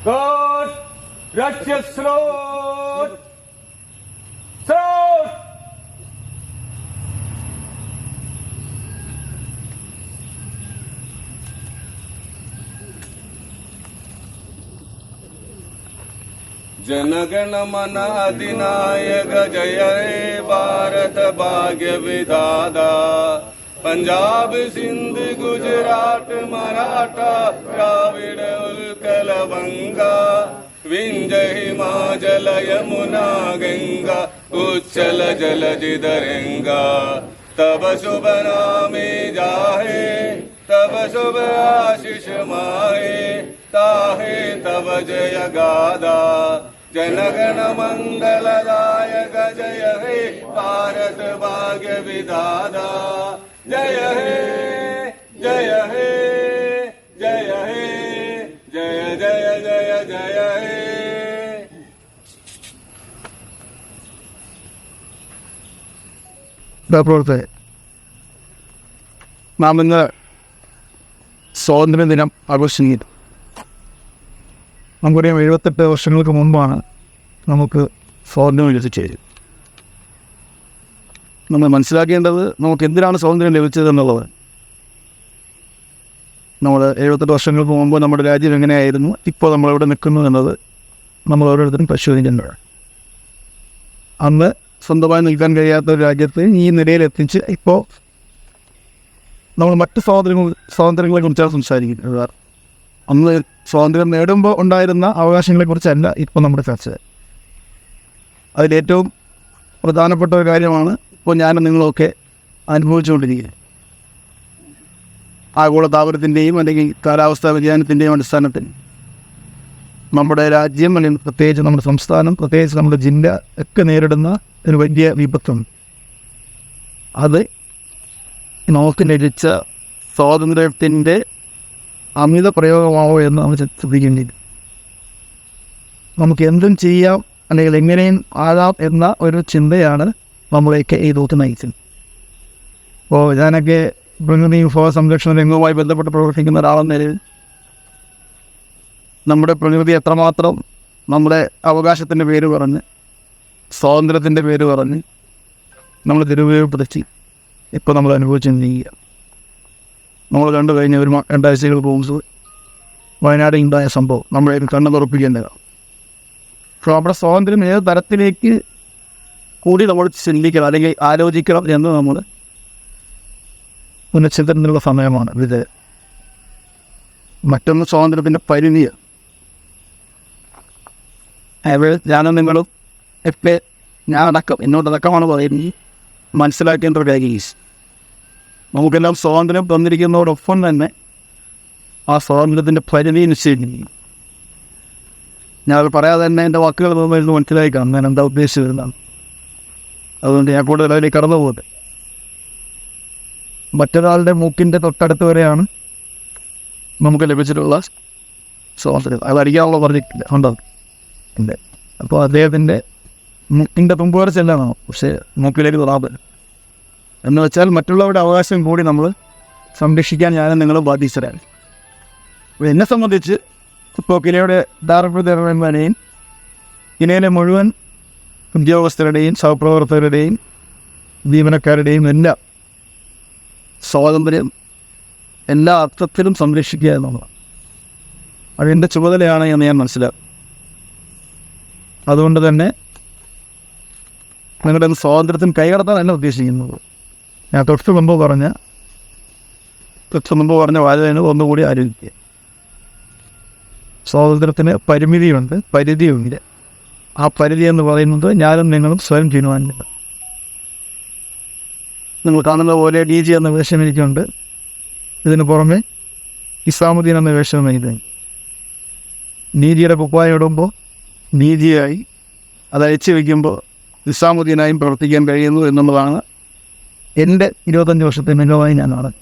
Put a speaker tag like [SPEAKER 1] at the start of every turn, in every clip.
[SPEAKER 1] Good. Russian slow. Slow. जनगण मन अधिनायक जय हे भारत भाग्य विधाता पंजाब सिंध गुजरात मराठा द्राविड़ उत्कल बंगा विंध्य हिमाचल यमुना गंगा उच्चल जलधि तरंगा तब शुभ नामे जाहे तब शुभ आशीष माहे ताहे तब जय गादा जनगण मंगलदायक जय हे भारत भाग्य विधाता जय हे जय हे जय हे जय जय जय जय हे.
[SPEAKER 2] പ്രവർത്തകർ, നാം ഇന്ന് സ്വാതന്ത്ര്യദിനം ആഘോഷിക്കുന്നു. നമുക്കറിയാം 78 വർഷങ്ങൾക്ക് മുമ്പാണ് നമുക്ക് സ്വാതന്ത്ര്യം ലഭിച്ചത്. നമ്മൾ മനസ്സിലാക്കേണ്ടത് നമുക്ക് എന്തിനാണ് സ്വാതന്ത്ര്യം ലഭിച്ചതെന്നുള്ളത്. നമ്മൾ 78 വർഷങ്ങൾക്ക് മുമ്പ് നമ്മുടെ രാജ്യം എങ്ങനെയായിരുന്നു, ഇപ്പോൾ നമ്മളെവിടെ നിൽക്കുന്നു എന്നത് നമ്മൾ ഓരോരുത്തരും പരിശോധിക്കേണ്ടതാണ്. അന്ന് സ്വന്തമായി നിൽക്കാൻ കഴിയാത്ത ഒരു രാജ്യത്ത് ഈ നിലയിലെത്തിച്ച് ഇപ്പോൾ നമ്മൾ മറ്റ് സ്വാതന്ത്ര്യങ്ങളെക്കുറിച്ചാണ് സംസാരിക്കുന്നത്. അന്ന് സ്വാതന്ത്ര്യം നേടുമ്പോൾ ഉണ്ടായിരുന്ന അവകാശങ്ങളെക്കുറിച്ചല്ല ഇപ്പോൾ നമ്മുടെ ചർച്ച. അതിലേറ്റവും പ്രധാനപ്പെട്ട ഒരു കാര്യമാണ് ഇപ്പോൾ ഞാനും നിങ്ങളൊക്കെ അനുഭവിച്ചുകൊണ്ടിരിക്കുന്നത്. ആഗോളതാപനത്തിൻ്റെയും അല്ലെങ്കിൽ കാലാവസ്ഥാ വ്യതിയാനത്തിൻ്റെയും അടിസ്ഥാനത്തിൽ നമ്മുടെ രാജ്യം അല്ലെങ്കിൽ പ്രത്യേകിച്ച് നമ്മുടെ സംസ്ഥാനം, പ്രത്യേകിച്ച് നമ്മുടെ ജില്ല ഒക്കെ നേരിടുന്ന ഒരു വലിയ വിപത്തുണ്ട്. അത് നമുക്ക് ലഭിച്ച സ്വാതന്ത്ര്യത്തിൻ്റെ അമിത പ്രയോഗമാവോ എന്ന് നമ്മൾ ശ്രദ്ധിക്കേണ്ടിയിരുന്നു. നമുക്ക് എന്തും ചെയ്യാം അല്ലെങ്കിൽ എങ്ങനെയും ആകാം എന്ന ഒരു ചിന്തയാണ് നമ്മളെയൊക്കെ ഈ ലോകത്ത് നയിച്ചത്. അപ്പോൾ ഞാനൊക്കെ പ്രകൃതി വിഭവ സംരക്ഷണ രംഗവുമായി ബന്ധപ്പെട്ട് പ്രവർത്തിക്കുന്ന ഒരാളെന്ന നിലയിൽ നമ്മുടെ പ്രകൃതി എത്രമാത്രം നമ്മുടെ അവകാശത്തിൻ്റെ പേര് പറഞ്ഞ്, സ്വാതന്ത്ര്യത്തിൻ്റെ പേര് പറഞ്ഞ് നമ്മൾ ദുരുപയോഗപ്പെടുത്തി ഇപ്പോൾ നമ്മൾ അനുഭവിച്ചുകൊണ്ടിരിക്കുക. നമ്മൾ കണ്ടു കഴിഞ്ഞ ഒരു 2 ആഴ്ചകൾക്ക് മുമ്പ് വയനാട് ഉണ്ടായ സംഭവം നമ്മളെ കണ്ണു തുറപ്പിക്കേണ്ടതാണ്. അപ്പോൾ നമ്മുടെ സ്വാതന്ത്ര്യം ഏത് തരത്തിലേക്ക് കൂടി നമ്മൾ ചിന്തിക്കണം അല്ലെങ്കിൽ ആലോചിക്കണം എന്ന് നമ്മൾ പുനഃചിന്തനത്തിനുള്ള സമയമാണ് ഇത്. മറ്റൊന്ന് സ്വാതന്ത്ര്യത്തിൻ്റെ പരിധിയാണ്. ഞാനും നിങ്ങളും എപ്പോൾ ഞാനടക്കം എന്നോടക്കമാണ് പറയുന്നത് മനസ്സിലാക്കേണ്ട ഒരു കാര്യം. നമുക്കെല്ലാം സ്വാതന്ത്ര്യം തന്നിരിക്കുന്നതോടൊപ്പം തന്നെ ആ സ്വാതന്ത്ര്യത്തിൻ്റെ പരിധി നിശ്ചയിക്കുന്നു. ഞാനത് പറയാതെ തന്നെ എൻ്റെ വാക്കുകൾ തോന്നുന്നു മനസ്സിലായി കാണും ഞാൻ എന്താ ഉദ്ദേശിച്ചു വരുന്നതാണ്. അതുകൊണ്ട് ഞാൻ കൂടുതൽ അതിലേക്ക് കടന്നു പോകുന്നത്. മറ്റൊരാളുടെ മൂക്കിൻ്റെ തൊട്ടടുത്ത് വരെയാണ് നമുക്ക് ലഭിച്ചിട്ടുള്ള സ്വാതന്ത്ര്യം. അതറിയാനുള്ള പറഞ്ഞിട്ടില്ല ഉണ്ടാവും ഉണ്ട്. അപ്പോൾ അദ്ദേഹത്തിൻ്റെ മൂക്കിൻ്റെ തുമ്പ് വരെ ചെല്ലണം, പക്ഷേ മൂക്കിലേക്ക് തൊടാൻ എന്ന് വെച്ചാൽ മറ്റുള്ളവരുടെ അവകാശം കൂടി നമ്മൾ സംരക്ഷിക്കാൻ ഞാനും നിങ്ങളും ബാധ്യസ്ഥരാണ്. അപ്പോൾ എന്നെ സംബന്ധിച്ച് ഇപ്പോൾ കിനയുടെ ഡയറക്ടർമാരെയും കിനയിലെ മുഴുവൻ ഉദ്യോഗസ്ഥരുടെയും സഹപ്രവർത്തകരുടെയും ജീവനക്കാരുടെയും എല്ലാം സ്വാതന്ത്ര്യം എല്ലാ അർത്ഥത്തിലും സംരക്ഷിക്കുക എന്നുള്ളതാണ്. അതെൻ്റെ ചുമതലയാണ് എന്ന് ഞാൻ മനസ്സിലാക്കും. അതുകൊണ്ട് തന്നെ നിങ്ങളുടെ സ്വാതന്ത്ര്യത്തിന് കൈകടത്താനല്ല ഉദ്ദേശിക്കുന്നത്. ഞാൻ തൊട്ട് മുമ്പ് പറഞ്ഞ വാചകത്തിന് ഒന്നുകൂടി ആലോചിക്കുക. സ്വാതന്ത്ര്യത്തിന് പരിമിതിയുണ്ട്, പരിധിയുണ്ട്. ആ പരിധി എന്ന് പറയുന്നത് ഞാനും നിങ്ങളും സ്വയം തീരുമാനിക്കുക. നിങ്ങൾ കാണുന്ന പോലെ DG എന്ന വേഷം എനിക്കുണ്ട്. ഇതിന് പുറമെ ഇസാമുദ്ദീൻ എന്ന വേഷം എനിക്ക്. നീതിയുടെ കുപ്പായം ഇടുമ്പോൾ നീതിയായി, അത് അയച്ചു വയ്ക്കുമ്പോൾ ഇസാമുദ്ദീനായും പ്രവർത്തിക്കാൻ കഴിയുന്നു എന്നുള്ളതാണ് എൻ്റെ 25 വർഷത്തെ മികവായി ഞാൻ നടന്നു.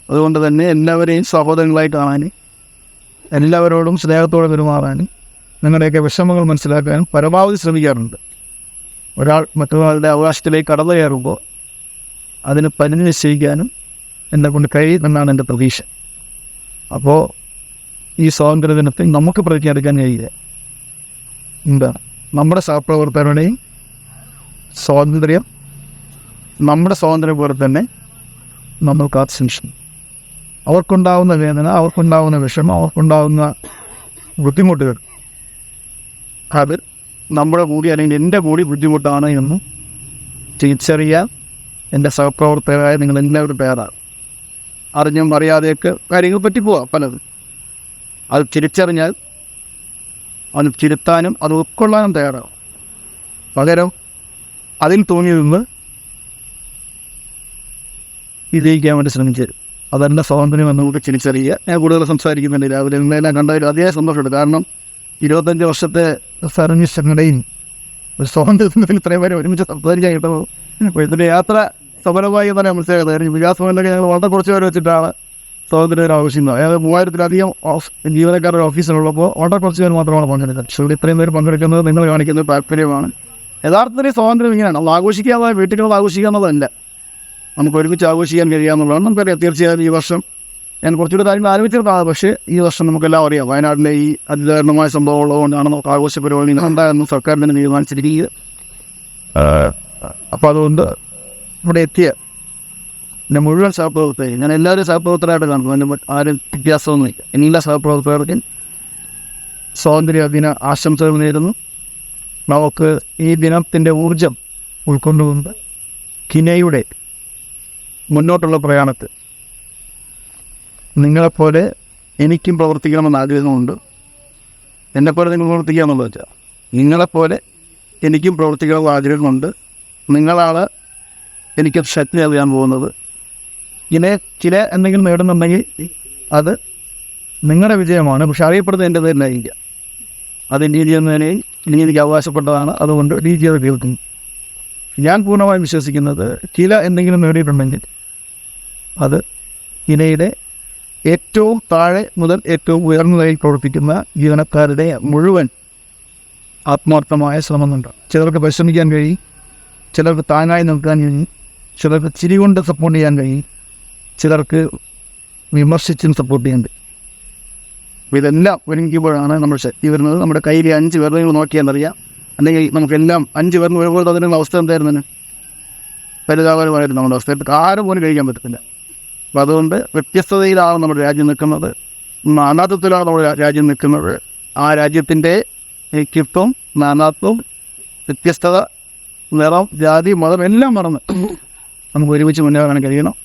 [SPEAKER 2] അതുകൊണ്ട് തന്നെ എല്ലാവരെയും സഹോദരങ്ങളായി കാണാനും എല്ലാവരോടും സ്നേഹത്തോടെ പെരുമാറാനും നിങ്ങളുടെയൊക്കെ വിഷമങ്ങൾ മനസ്സിലാക്കാനും പരമാവധി ശ്രമിക്കാറുണ്ട്. ഒരാൾ മറ്റൊരാളുടെ അവകാശത്തിലേക്ക് കടന്നു കയറുമ്പോൾ അതിന് പരിധി നിശ്ചയിക്കാനും എന്നെക്കൊണ്ട് കഴിയുമെന്നാണ് എൻ്റെ പ്രതീക്ഷ. അപ്പോൾ ഈ സ്വാതന്ത്ര്യ ദിനത്തിൽ നമുക്ക് പ്രതിജ്ഞയെടുക്കാൻ കഴിയുക എന്താണ്? നമ്മുടെ സഹപ്രവർത്തകരുടെയും സ്വാതന്ത്ര്യം നമ്മുടെ സ്വാതന്ത്ര്യം പോലെ തന്നെ നമ്മൾ കാത്തു സൂക്ഷിക്കണം. അവർക്കുണ്ടാവുന്ന വേദന, അവർക്കുണ്ടാവുന്ന വിഷമം, അവർക്കുണ്ടാവുന്ന ബുദ്ധിമുട്ടുകൾ അത് നമ്മുടെ കൂടി അല്ലെങ്കിൽ എൻ്റെ കൂടി ബുദ്ധിമുട്ടാണ് എന്ന് തിരിച്ചറിയാൻ എൻ്റെ സഹപ്രവർത്തകരായ നിങ്ങളെല്ലാവരും തയ്യാറാണ്. അറിഞ്ഞും അറിയാതെയൊക്കെ കാര്യങ്ങൾ പറ്റിപ്പോവാം പലതും. അത് തിരിച്ചറിഞ്ഞാൽ അത് തിരുത്താനും അത് ഉൾക്കൊള്ളാനും തയ്യാറാവും. പകരം അതിൽ തൂങ്ങി നിന്ന് വിജയിക്കാൻ വേണ്ടി ശ്രമിച്ചത് അതല്ല സ്വാതന്ത്ര്യം എന്നുകൂടി തിരിച്ചറിയുക. ഞാൻ കൂടുതൽ സംസാരിക്കുന്നുണ്ട്. രാവിലെ നിങ്ങളെല്ലാം കണ്ടതിൽ അതേ സന്തോഷമുണ്ട്. കാരണം 25 വർഷത്തെ സർവീസുകളുടെയും ഒരു സ്വാതന്ത്ര്യത്തിൽ ഇത്രയും പേരെ ഒരുമിച്ച് സംസാരിക്കാൻ കിട്ടുമ്പോൾ ഇതിൻ്റെ യാത്ര സഫലമായി തന്നെ മനസ്സിലാക്കുന്നത്. കാര്യം വികാസഭവനിലൊക്കെ ഞങ്ങൾ വളരെ കുറച്ച് പേര് വെച്ചിട്ടാണ് സ്വാതന്ത്ര്യം ആഘോഷിക്കുന്നത്. അതായത് 3000-ലധികം ജീവനക്കാരുടെ ഓഫീസിലുള്ളപ്പോൾ വളരെ കുറച്ച് പേര് മാത്രമാണ് പങ്കെടുക്കുന്നത്. പക്ഷേ ഇത്രയും പേര് പങ്കെടുക്കുന്നത് നിങ്ങൾ കാണിക്കുന്നത് താല്പര്യമാണ്. യഥാർത്ഥത്തിൽ സ്വാതന്ത്ര്യം ഇങ്ങനെയാണ്. നമ്മൾ ആഘോഷിക്കാതെ വീട്ടുകളിൽ ആഘോഷിക്കാവുന്നതല്ല, നമുക്ക് ഒരുമിച്ച് ആഘോഷിക്കാൻ കഴിയാമെന്നുള്ളതാണ്. നമുക്കറിയാം തീർച്ചയായും ഈ വർഷം ഞാൻ കുറച്ചുകൂടെ കാര്യങ്ങൾ ആരംഭിച്ചിരുന്നതാണ്. പക്ഷേ ഈ വർഷം നമുക്കെല്ലാം അറിയാം വയനാട്ടിലെ ഈ അതിദാരുണമായ സംഭവം ഉള്ളതുകൊണ്ടാണ് നമുക്ക് ആഘോഷ പരിപാടി ഉണ്ടായെന്ന് സർക്കാർ തന്നെ തീരുമാനിച്ചിരിക്കുക. അപ്പോൾ അതുകൊണ്ട് ഇവിടെ എത്തിയ എൻ്റെ മുഴുവൻ സഹപ്രവർത്തകർ, ഞാൻ എല്ലാവരും സഹപ്രവർത്തകരായിട്ട് കാണുന്നു. അതിന് ആരും വ്യത്യാസമൊന്നുമില്ല. എല്ലാ സഹപ്രവർത്തകർക്കും സ്വാതന്ത്ര്യ ദിന ആശംസകൾ നേരുന്നു. നമുക്ക് ഈ ദിനത്തിൻ്റെ ഊർജം ഉൾക്കൊണ്ടുകൊണ്ട് കിനയുടെ മുന്നോട്ടുള്ള പ്രയാണത്തിൽ നിങ്ങളെപ്പോലെ എനിക്കും പ്രവർത്തിക്കണമെന്ന് ആഗ്രഹമുണ്ട്. എന്നെപ്പോലെ നിങ്ങൾ പ്രവർത്തിക്കുക എന്നുള്ളത് വെച്ചാൽ നിങ്ങളെപ്പോലെ എനിക്കും പ്രവർത്തിക്കണമെന്ന് ആഗ്രഹമുണ്ട്. നിങ്ങളാണ് എനിക്ക് ശക്തി അറിയാൻ പോകുന്നത്. ചില എന്തെങ്കിലും നേടുന്നുണ്ടെങ്കിൽ അത് നിങ്ങളുടെ വിജയമാണ്. പക്ഷെ അറിയപ്പെടുന്നത് എൻ്റെ പേരിലായിരിക്കാം. അത് രീതി എന്നതിനെ ഇനി എനിക്ക് അവകാശപ്പെട്ടതാണ്. അതുകൊണ്ട് രീതിയത് കേൾക്കുന്നു. ഞാൻ പൂർണ്ണമായും വിശ്വസിക്കുന്നത് ചില എന്തെങ്കിലും നേടിയിട്ടുണ്ടെങ്കിൽ അത് കിനയുടെ ഏറ്റവും താഴെ മുതൽ ഏറ്റവും ഉയർന്നതായി പ്രവർത്തിക്കുന്ന ജീവനക്കാരുടെ മുഴുവൻ ആത്മാർത്ഥമായ ശ്രമമുണ്ട്. ചിലർക്ക് പരിശ്രമിക്കാൻ കഴിയും, ചിലർക്ക് താങ്ങായി നിൽക്കാൻ കഴിയും, ചിലർക്ക് ചിരി കൊണ്ട് സപ്പോർട്ട് ചെയ്യാൻ കഴിയും, ചിലർക്ക് വിമർശിച്ചും സപ്പോർട്ട് ചെയ്യാൻ കഴിയും. അപ്പോൾ ഇതെല്ലാം ഒരുമിക്കുമ്പോഴാണ് നമ്മൾ ശക്തി വരുന്നത്. നമ്മുടെ കയ്യിൽ 5 വിരലുകൾ നോക്കിയാൽ അല്ലെങ്കിൽ നമുക്കെല്ലാം 5 വിരൽ ഒരുപോലെ അതിനുള്ള അവസ്ഥ എന്തായിരുന്നു? പരിതാപകരമായിരുന്നു നമ്മുടെ അവസ്ഥ. ആരും പോലും കഴിക്കാൻ പറ്റത്തില്ല. അപ്പോൾ അതുകൊണ്ട് വ്യത്യസ്തതയിലാണ് നമ്മുടെ രാജ്യം നിൽക്കുന്നത്, നാനാത്വത്തിലാണ് നമ്മുടെ രാജ്യം നിൽക്കുന്നത്. ആ രാജ്യത്തിൻ്റെ ഏകത്വം, നാനാത്വം, വ്യത്യസ്തത, നിറം, ജാതി, മതം എല്ലാം മറന്ന് നമുക്ക് ഒരുമിച്ച് മുന്നേറാൻ കഴിയണം.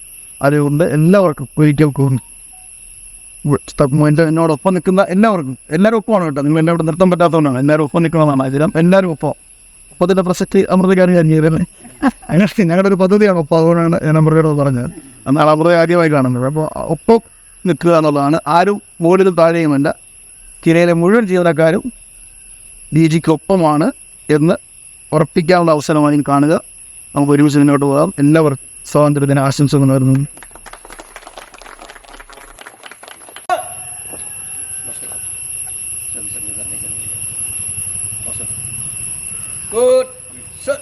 [SPEAKER 2] അതുകൊണ്ട് എല്ലാവർക്കും ഒരിക്കൽ കൂടി എന്നോടൊപ്പം നിൽക്കുന്ന എല്ലാവരും ഒപ്പമാണ് കേട്ടോ. നിങ്ങൾ എല്ലാവരും നിർത്താൻ പറ്റാത്തതുകൊണ്ടാണ്. എല്ലാവരും ഒപ്പം നിൽക്കണമെന്നാണ് ഇതിലും. എല്ലാവരും ഒപ്പത്തിൻ്റെ പ്രസക്തി അമൃതകാരി അറിഞ്ഞിരുന്നത്. അങ്ങനെ ഞങ്ങളുടെ ഒരു പദ്ധതിയാണ് ഒപ്പം. അതുകൊണ്ടാണ് ഞാൻ അമൃതയോട് പറഞ്ഞത്. എന്നാൽ അമൃത ആദ്യമായി കാണുന്നത്. അപ്പോൾ ഒപ്പം നിൽക്കുക എന്നുള്ളതാണ്. ആരും മുകളിലും താഴെയുമല്ല. കിനയിലെ മുഴുവൻ ജീവനക്കാരും DGക്കൊപ്പമാണ് എന്ന് ഉറപ്പിക്കാനുള്ള അവസരമായി കാണുക. നമുക്ക് ഒരുമിച്ച് മുന്നോട്ട് പോകാം. എല്ലാവർക്കും സ്വാതന്ത്ര്യദിന ആശംസകൾ നേരുന്നു.
[SPEAKER 1] Good. Set.